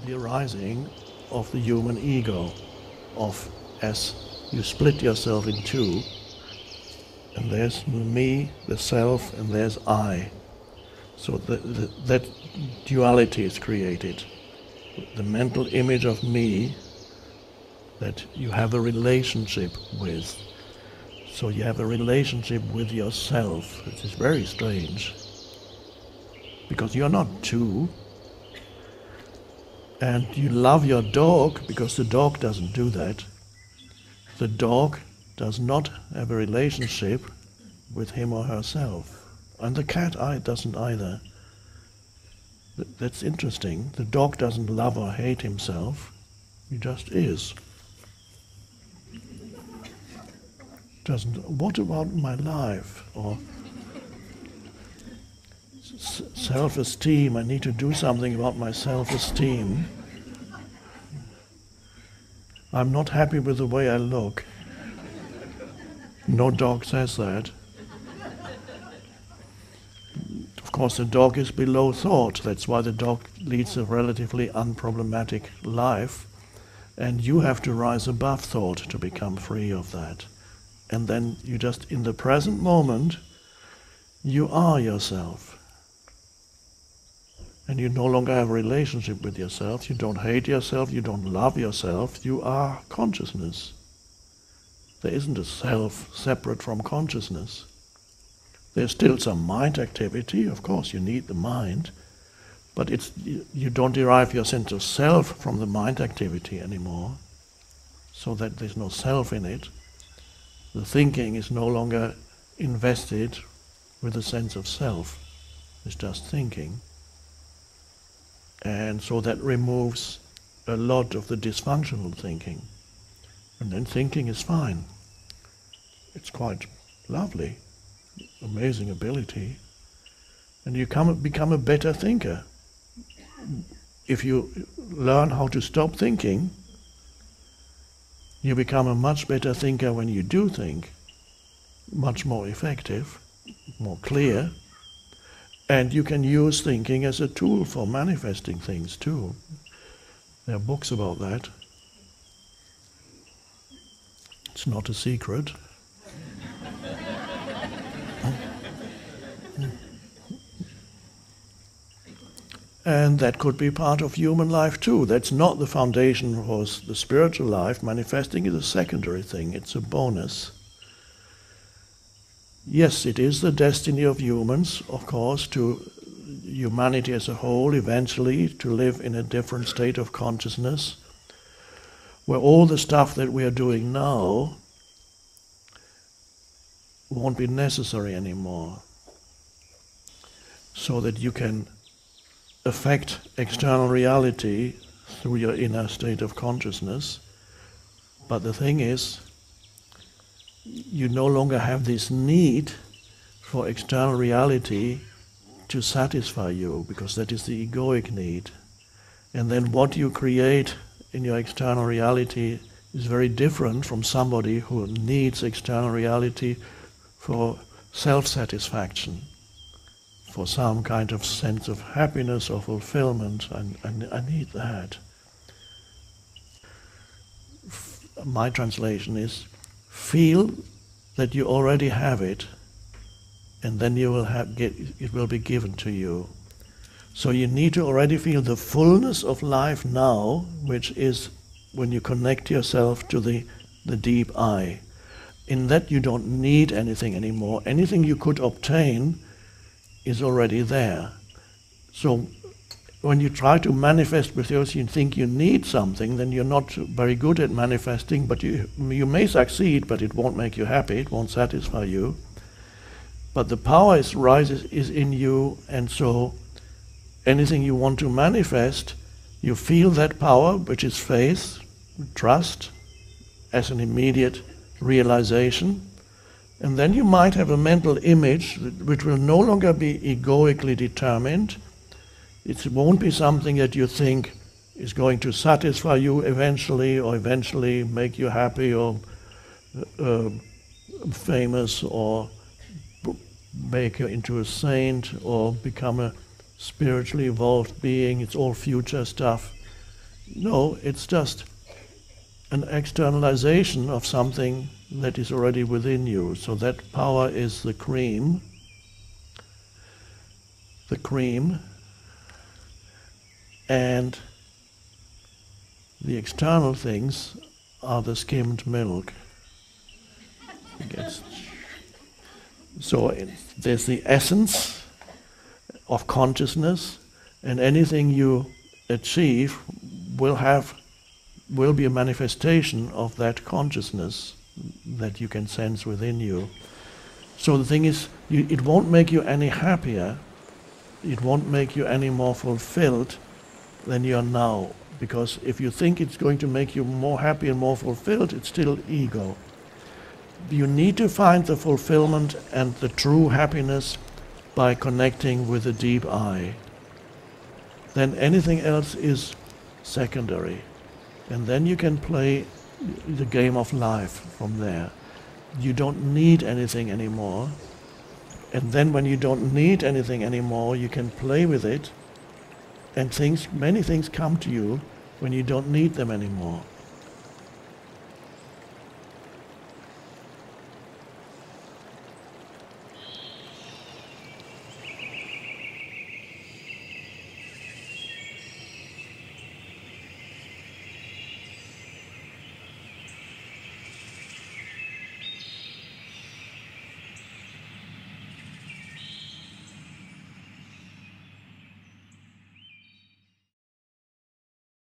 the arising of the human ego, as you split yourself in two, and there's me, the self, and there's I. So that duality is created. The mental image of me that you have a relationship with. So you have a relationship with yourself, which is very strange. Because you're not two. And you love your dog because the dog doesn't do that. The dog does not have a relationship with him or herself. And the cat doesn't either. That's interesting. The dog doesn't love or hate himself. He just is. What about my life? Or self-esteem, I need to do something about my self-esteem. I'm not happy with the way I look. No dog says that. Of course, the dog is below thought. That's why the dog leads a relatively unproblematic life. And you have to rise above thought to become free of that. And then you just, in the present moment, you are yourself. And you no longer have a relationship with yourself. You don't hate yourself. You don't love yourself. You are consciousness. There isn't a self separate from consciousness. There's still some mind activity. Of course, you need the mind. But you don't derive your sense of self from the mind activity anymore. So that there's no self in it. The thinking is no longer invested with a sense of self. It's just thinking. And so that removes a lot of the dysfunctional thinking. And then thinking is fine. It's quite lovely, amazing ability. And you become a better thinker. If you learn how to stop thinking, you become a much better thinker when you do think, much more effective, more clear, and you can use thinking as a tool for manifesting things too. There are books about that. It's not a secret. And that could be part of human life too. That's not the foundation for the spiritual life. Manifesting is a secondary thing. It's a bonus. Yes, it is the destiny of humans, of course, to humanity as a whole, eventually, to live in a different state of consciousness, where all the stuff that we are doing now won't be necessary anymore. So that you can affect external reality through your inner state of consciousness. But the thing is, you no longer have this need for external reality to satisfy you, because that is the egoic need. And then what you create in your external reality is very different from somebody who needs external reality for self-satisfaction, for some kind of sense of happiness or fulfillment. I need that. My translation is, feel that you already have it, and then you will it will be given to you. So you need to already feel the fullness of life now, which is when you connect yourself to the deep I. In that you don't need anything anymore. Anything you could obtain is already there. So when you try to manifest because you think you need something, then you're not very good at manifesting, but you may succeed, but it won't make you happy, it won't satisfy you. But the power is in you, and so anything you want to manifest, you feel that power, which is faith, trust, as an immediate realization. And then you might have a mental image which will no longer be egoically determined. It won't be something that you think is going to satisfy you eventually, or eventually make you happy or famous, or make you into a saint, or become a spiritually evolved being. It's all future stuff. No, it's just an externalization of something that is already within you. So that power is the cream, and the external things are the skimmed milk. So there's the essence of consciousness, and anything you achieve will be a manifestation of that consciousness that you can sense within you. So the thing is, it won't make you any happier, it won't make you any more fulfilled than you are now. Because if you think it's going to make you more happy and more fulfilled, it's still ego. You need to find the fulfillment and the true happiness by connecting with the deep I. Then anything else is secondary. And then you can play the game of life from there. You don't need anything anymore. And then when you don't need anything anymore, you can play with it, and many things come to you when you don't need them anymore.